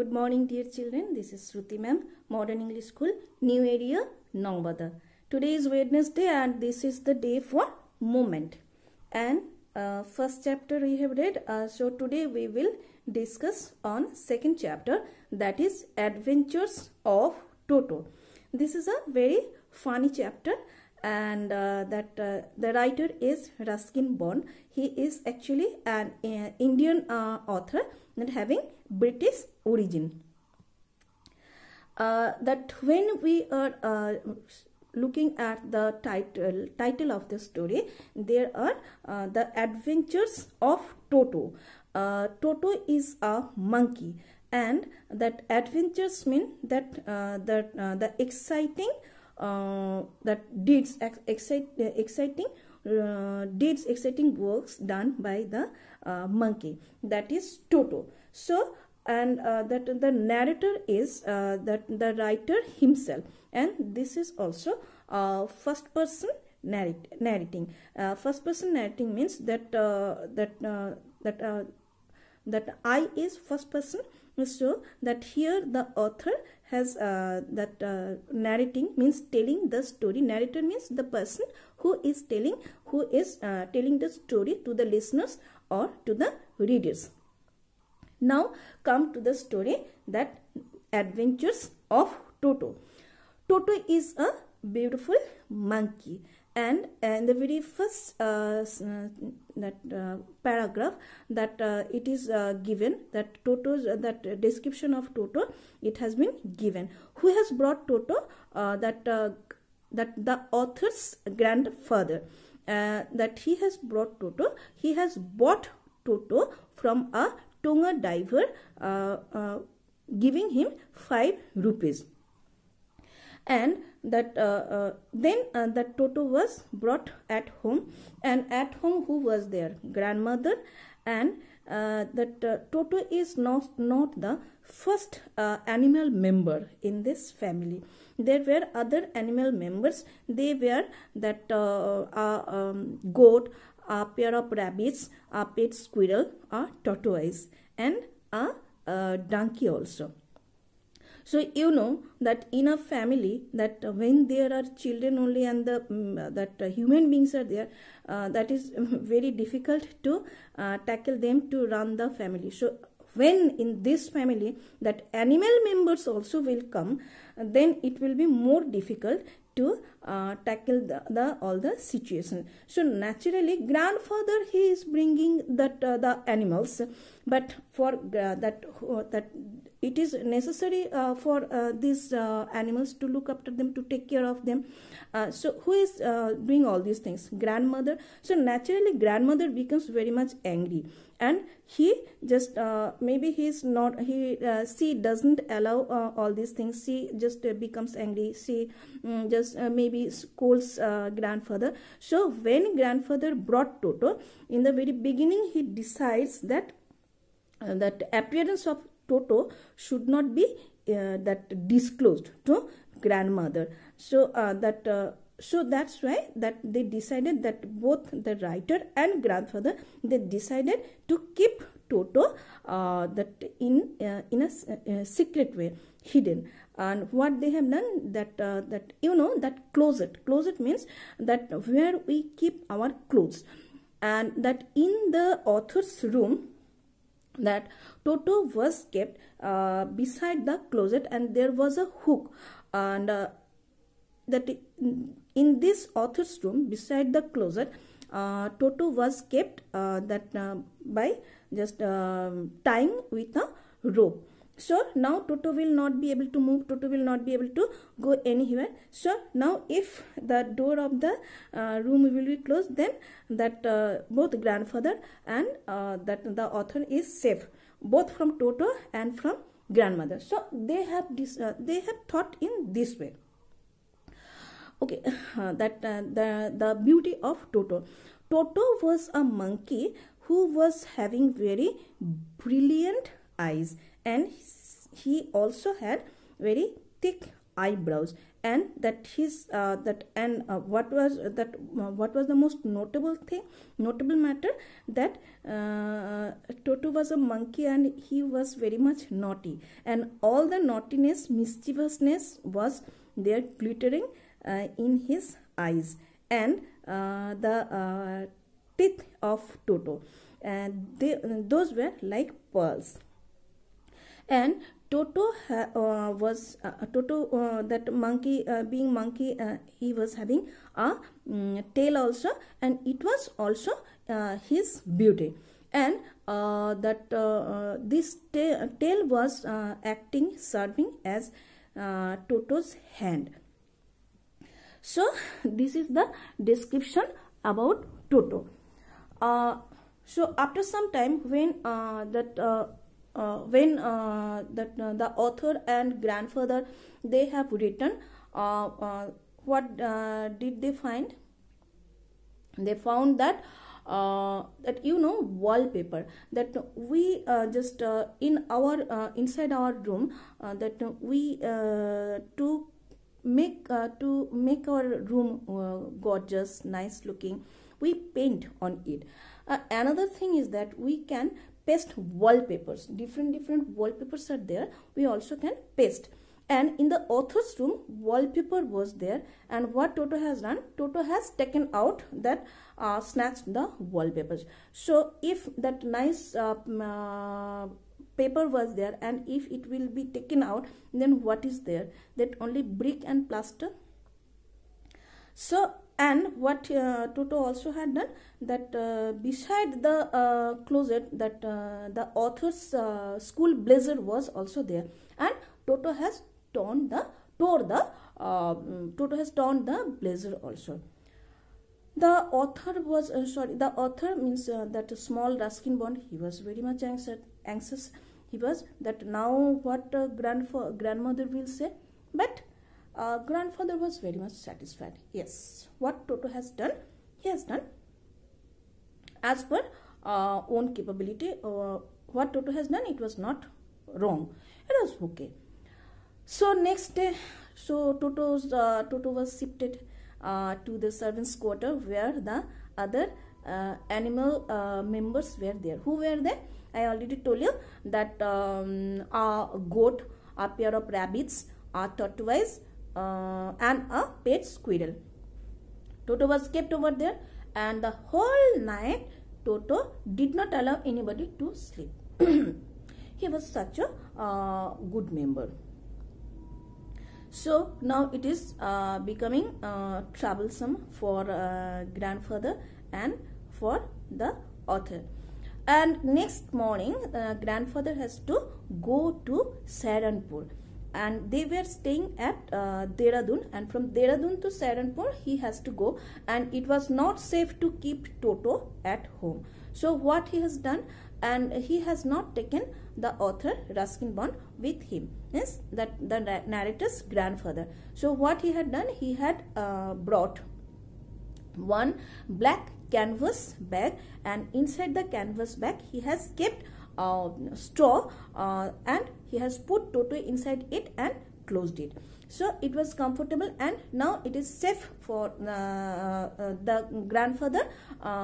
Good morning, dear children. This is Shruti ma'am, Modern English School, New Area, Nongvada. Today is Wednesday and this is the day for moment. And first chapter we have read. So today we will discuss on second chapter, that is Adventures of Toto. This is a very funny chapter, and the writer is Ruskin Bond. He is actually an Indian author that having British origin. That when we are looking at the title of the story, there are the Adventures of Toto. Toto is a monkey, and that adventures mean that the exciting exciting works done by the monkey, that is Toto. So, and that the narrator is that the writer himself, and this is also first person narrating. First person narrating means that that I is first person. So that here the author has narrating means telling the story. Narrator means the person who is telling the story to the listeners or to the readers. Now come to the story, that Adventures of Toto. Toto is a beautiful monkey, and in the very first paragraph that it is given, that Toto's that description of Toto, it has been given. Who has brought Toto? That the author's grandfather, that he has brought Toto. He has bought Toto from a Tonga diver, giving him 5 rupees. And that then that Toto was brought at home, and at home who was there? Grandmother. And that Toto is not the first animal member in this family. There were other animal members. They were that goat, a pair of rabbits, a pet squirrel, a tortoise, and a donkey also. So you know that in a family, that when there are children only and that human beings are there, that is very difficult to tackle them to run the family. So when in this family that animal members also will come, then it will be more difficult to tackle all the situation. So naturally grandfather, he is bringing that the animals, but for that it is necessary for these animals to look after them, to take care of them. So who is doing all these things? Grandmother. So naturally grandmother becomes very much angry, and he just maybe he's not, she doesn't allow all these things. She just becomes angry. She just maybe scolds grandfather. So when grandfather brought Toto, in the very beginning he decides that that appearance of Toto should not be that disclosed to grandmother. So so that's why that they decided, that both the writer and grandfather, they decided to keep Toto that in a secret way, hidden. And what they have done, that you know, that closet means that where we keep our clothes, and that in the author's room, that Toto was kept beside the closet, and there was a hook, and that in this author's room beside the closet, Toto was kept by just tying with a rope. So now Toto will not be able to move. Toto will not be able to go anywhere. So now if the door of the room will be closed, then that both grandfather and that the author is safe, both from Toto and from grandmother. So they have thought in this way. Okay, that the beauty of Toto. Toto was a monkey who was having very brilliant eyes, and he also had very thick eyebrows, and that his what was the most notable matter, that Toto was a monkey and he was very much naughty, and all the naughtiness, mischievousness was there glittering in his eyes, and the teeth of Toto, those were like pearls. And Toto that monkey, being monkey, he was having a tail also, and it was also his beauty, and this tail was serving as Toto's hand. So this is the description about Toto. So after some time, when the author and grandfather, they have written, what did they find? They found that wallpaper, that we just in our inside our room, that we to make our room gorgeous, nice looking, we paint on it. Another thing is that we can paste wallpapers. Different wallpapers are there, we also can paste. And in the author's room, wallpaper was there, and what Toto has done, Toto has taken out that, snatched the wallpapers. So if that nice paper was there, and if it will be taken out, then what is there? That only brick and plaster. So, and what Toto also had done, that beside the closet, that the author's school blazer was also there, and Toto has torn the blazer also. The author was the author means that small Ruskin Bond, he was very much anxious. He was that now what grandmother will say, but grandfather was very much satisfied. Yes, what Toto has done, he has done as per own capability. What Toto has done, it was not wrong, it was okay. So next day, so Toto was shifted to the servants' quarter, where the other animal members were there. Who were there? I already told you that a goat, a pair of rabbits, a tortoise, and a pet squirrel. Toto was kept over there, and the whole night Toto did not allow anybody to sleep. He was such a good member. So now it is becoming troublesome for grandfather and for the author. And next morning, grandfather has to go to Saharanpur, and they were staying at Dehradun, and from Dehradun to Saharanpur he has to go, and it was not safe to keep Toto at home. So what he has done, and he has not taken the author Ruskin Bond with him, yes, that the narrator's grandfather. So what he had done, he had brought one black canvas bag, and inside the canvas bag he has kept straw, and he has put Toto inside it and closed it. So it was comfortable, and now it is safe for the grandfather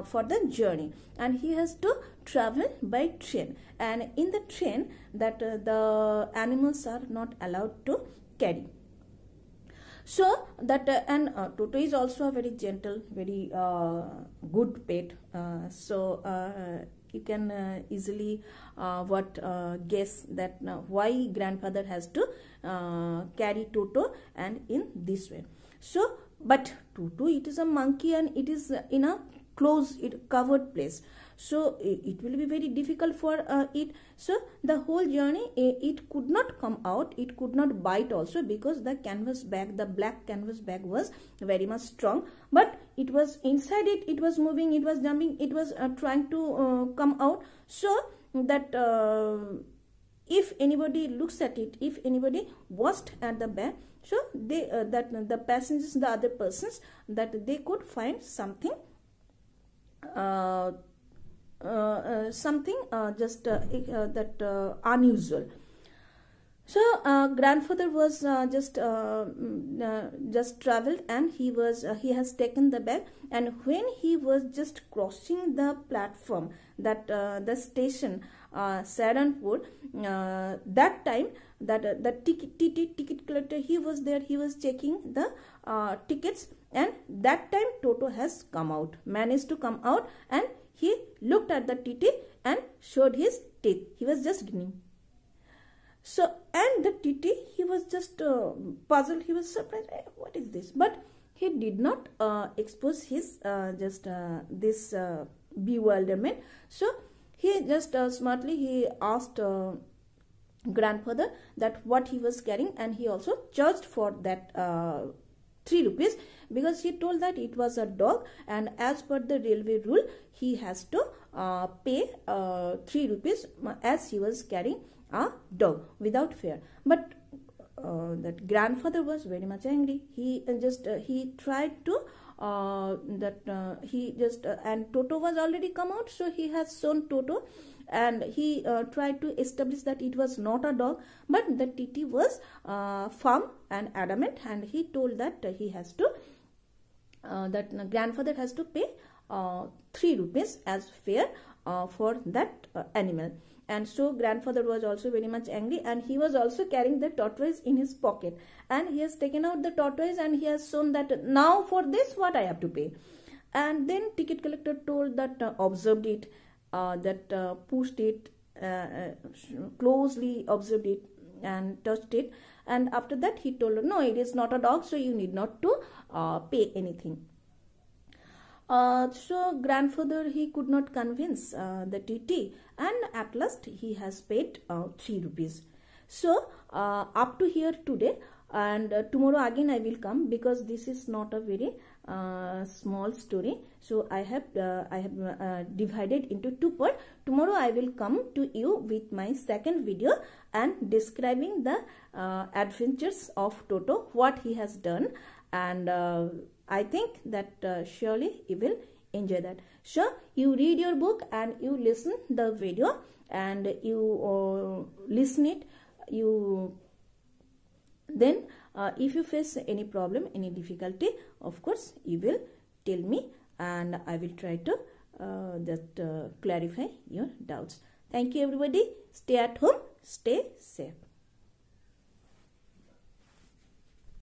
for the journey, and he has to travel by train, and in the train that the animals are not allowed to carry. So that Toto is also a very gentle, very good pet. You can easily guess that why grandfather has to carry Toto, and in this way. So, but Toto, it is a monkey, and it is in a covered place. So it will be very difficult for it. So the whole journey, it could not come out, it could not bite also, because the canvas bag, the black canvas bag, was very much strong. But it was inside it, it was moving, it was jumping, it was trying to come out. So that if anybody looks at it, if anybody watched at the bag, so they that the passengers, the other persons, that they could find something unusual. So grandfather was just traveled, and he has taken the bag, and when he was just crossing the platform, that the station Saharanpur, that time that the ticket collector, he was there, he was checking the tickets, and that time Toto has managed to come out, and he looked at the TT and showed his teeth. He was just grinning. So, and the TT, he was just puzzled, he was surprised, what is this? But he did not expose his this bewilderment. So he just smartly he asked grandfather that what he was carrying, and he also charged for that 3 rupees, because he told that it was a dog, and as per the railway rule he has to pay 3 rupees as he was carrying a dog without fare. But that grandfather was very much angry. He he tried to and Toto was already come out, so he has shown Toto, and he tried to establish that it was not a dog, but the TT was firm and adamant, and he told that he has to that grandfather has to pay 3 rupees as fare for that animal. And so grandfather was also very much angry, and he was also carrying the tortoise in his pocket, and he has taken out the tortoise, and he has shown that now for this what I have to pay. And then ticket collector told that observed it, pushed it, closely observed it and touched it, and after that he told her, no, it is not a dog, so you need not to pay anything. So grandfather, he could not convince the TT, and at last he has paid 3 rupees. So up to here today, and tomorrow again I will come, because this is not a very small story. So I have divided into 2 parts. Tomorrow I will come to you with my second video and describing the adventures of Toto, what he has done, and I think that surely you will enjoy that. So you read your book and you listen the video, and you listen it. You then if you face any problem, any difficulty, of course you will tell me, and I will try to clarify your doubts. Thank you everybody. Stay at home, stay safe.